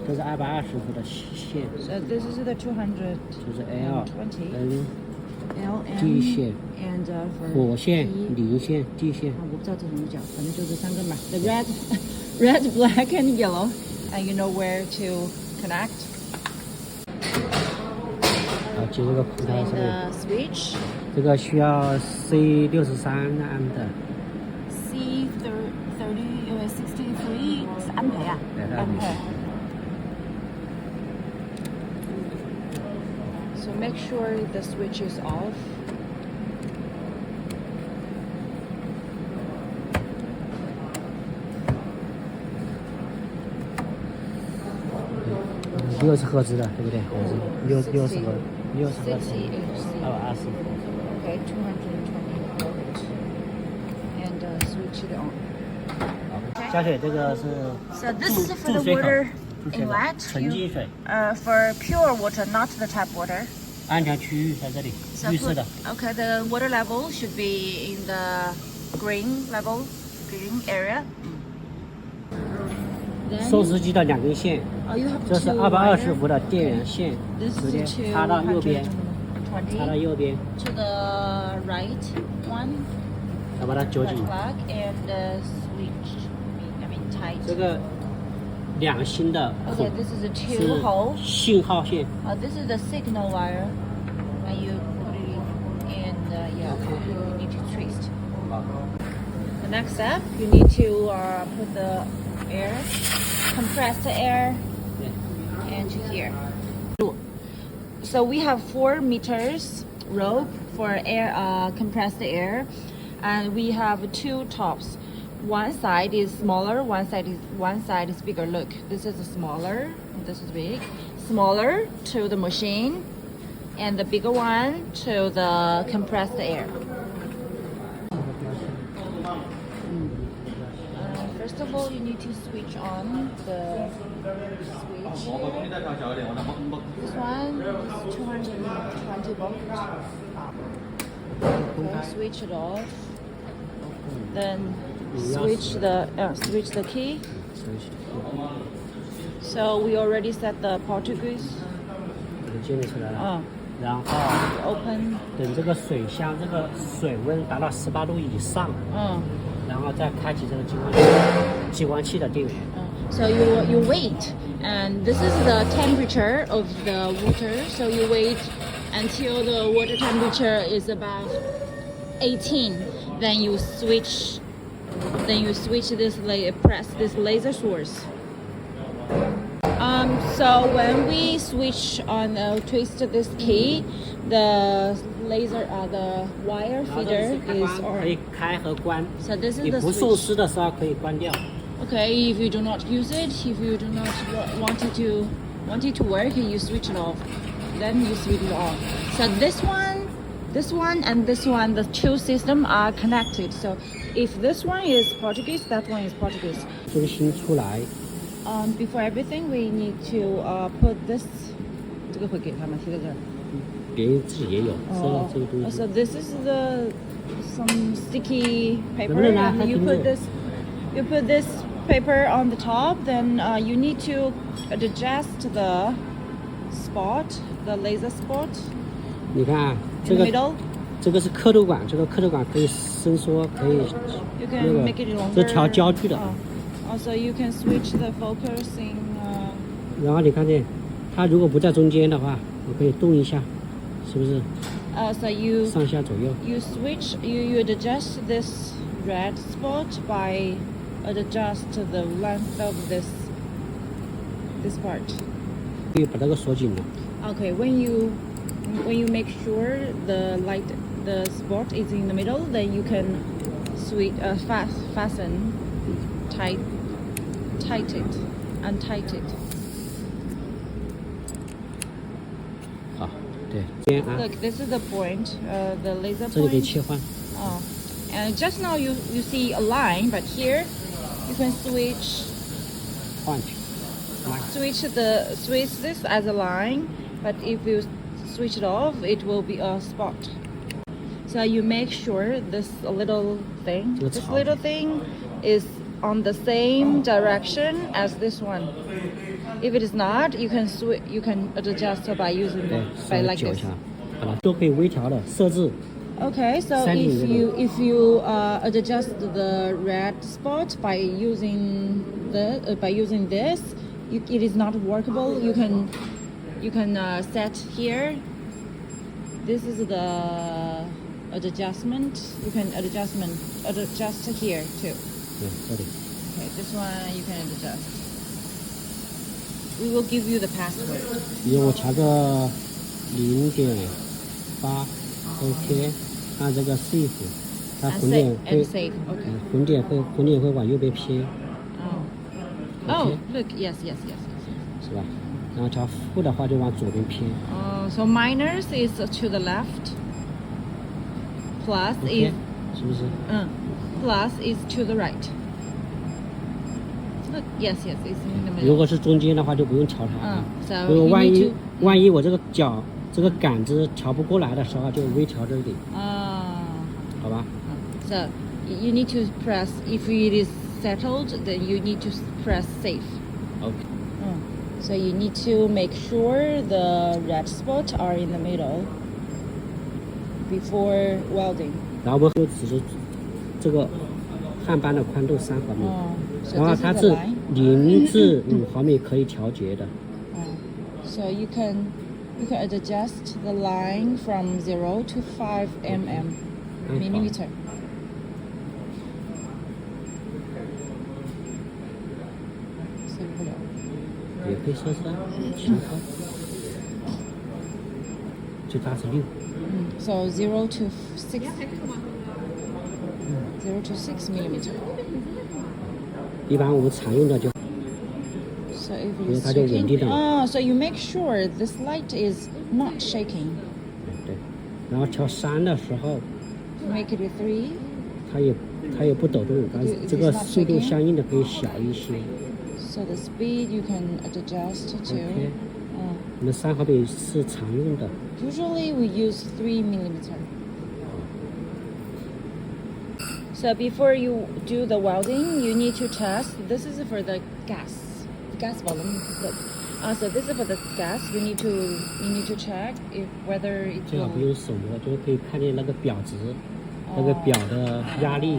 都是220伏的线。So this is the 200. 就是 L、N、 L N 地线、 and for 火线、零线、地线。我不知道这怎么讲，反正就这3根吧。The red, black and yellow, and you know where to connect. 好，接这个葡萄 And 上面。 switch. 这个需要 C63 安的。C63 是安培啊？安培。So make sure the switch is off. 60赫兹的，对不对？还是60赫兹。220。Okay, 220 volt. And switch it on. 加水这个是 So this is for the water inlet. 纯净水。For pure water, not the tap water. 安全区域在这里， So 绿色的。 Okay, the water level should be in the green area. 收湿机的2根线， You have 这是 two 220 wire. 伏的电源线， This 直接 is to 插到右边， 120. 插到右边， To the right one. 要把它揪紧。 Plug and switch. I mean tight. 这个2芯的 Okay, 孔 this is a 2 是 hole. 信号线。 This is the signal wire, and you put it in. You need to twist. The next step, you need to put the air, compress the air, into here. So we have 4 meters rope for air, compressed air, and we have 2 tops. One side is smaller, one side is bigger. Look, this is smaller, this is big. Smaller to the machine, and the bigger one to the compressed air. First of all, you need to switch on the switch here. This one is 220 volts. Okay, switch it off. Then switch the key. So we already set the Portuguese. 建立出来了。然后 Open. 等这个水箱这个水温达到18度以上，然后再开启这个激光器的电源。So you wait, and this is the temperature of the water. So you wait until the water temperature is about 18. Then you switch. Press this laser source. So when we switch on, twist this key, the wire feeder is 可以 on. 开和关。 So this is 你 the 不送 switch. 湿的时候可以关掉。 Okay, if you do not use it, if you do not want it to work, you switch it off. Then you switch it on. So this one, and this one, the 2 systems are connected. So if this one is Portuguese, that one is Portuguese. 中心出来。 Before everything, we need to put this. 这个会给他们贴在这儿。别人自己也有，这个东西。 So this is some sticky paper, 能不能拿？ and you put this paper on the top. Then you need to adjust the spot, the laser spot 你看啊， in the middle. 这个是刻度管，这个刻度管可以伸缩，可以 You 那 can 个 make it longer. 这调焦距的。 Also, you can switch the focusing. 然后你看见，它如果不在中间的话，我可以动一下，是不是？ So you 上下左右。 switch. You adjust this red spot by adjust the length of this part. 可以把这个锁紧了。 Okay, when you make sure the spot is in the middle, then you can fasten, tight it, untight it. 好，对，这样啊， Look, this is the point, the laser 这里可以 point. 切换。 And just now you see a line, but here you can switch 换去。switch this as a line, but if you switch it off, it will be a spot. So you make sure this little thing is on the same direction as this one. If it is not, you can adjust by using 对，稍 by 微 like 搅一 this. 下，好了，都可以微调的设置。 Okay, so if you adjust the red spot by using this, it is not workable. You can set here. This is the adjustment. You can adjust here too. 对，这里。 Okay, this one you can adjust. We will give you the password. 因为我调个0.8 ，OK。按这个 safe， 它红点会， safe. Okay. 红点会往右边偏， Oh, Okay. look, yes. 是吧？然后调负的话就往左边偏。 So minus is to the left. Plus OK， is 是不是？ plus is to the right. Look, yes, it's in the 如 middle. 果是中间的话就不用调它了。 So 如果 you 万 need 一 to 万一我这个脚这个杆子调不过来的时候，就微调这里，好吧？ So you need to press. If it is settled, then you need to press safe. OK， So you need to make sure the red spots are in the middle before welding. 然后我们就只是这个焊板的宽度3毫米， So 然后 this is 它 the 是 line. 0至5毫米可以调节的。 So you can adjust the line from 0 to 5 millimeter. 也可以设置7号，最大是6。 So 0 to 6. 0 to 6 millimeter. 一般我们常用的就 So if it 因为 is 它就稳定 shaking, 的。 so you make sure this light is not shaking. 对，然后调3的时候， Make it a 3. 它也不抖动，但是这个速度相应的可以小一些。 So the speed you can adjust to. OK， 我们3毫米是常用的。 Usually we use 3 millimeter. So before you do the welding, you need to test. This is for the gas volume. Look. So this is for the gas. You need to check if whether it 最好不 will. 用手摸，就是可以看见那个表值，那个表的压力。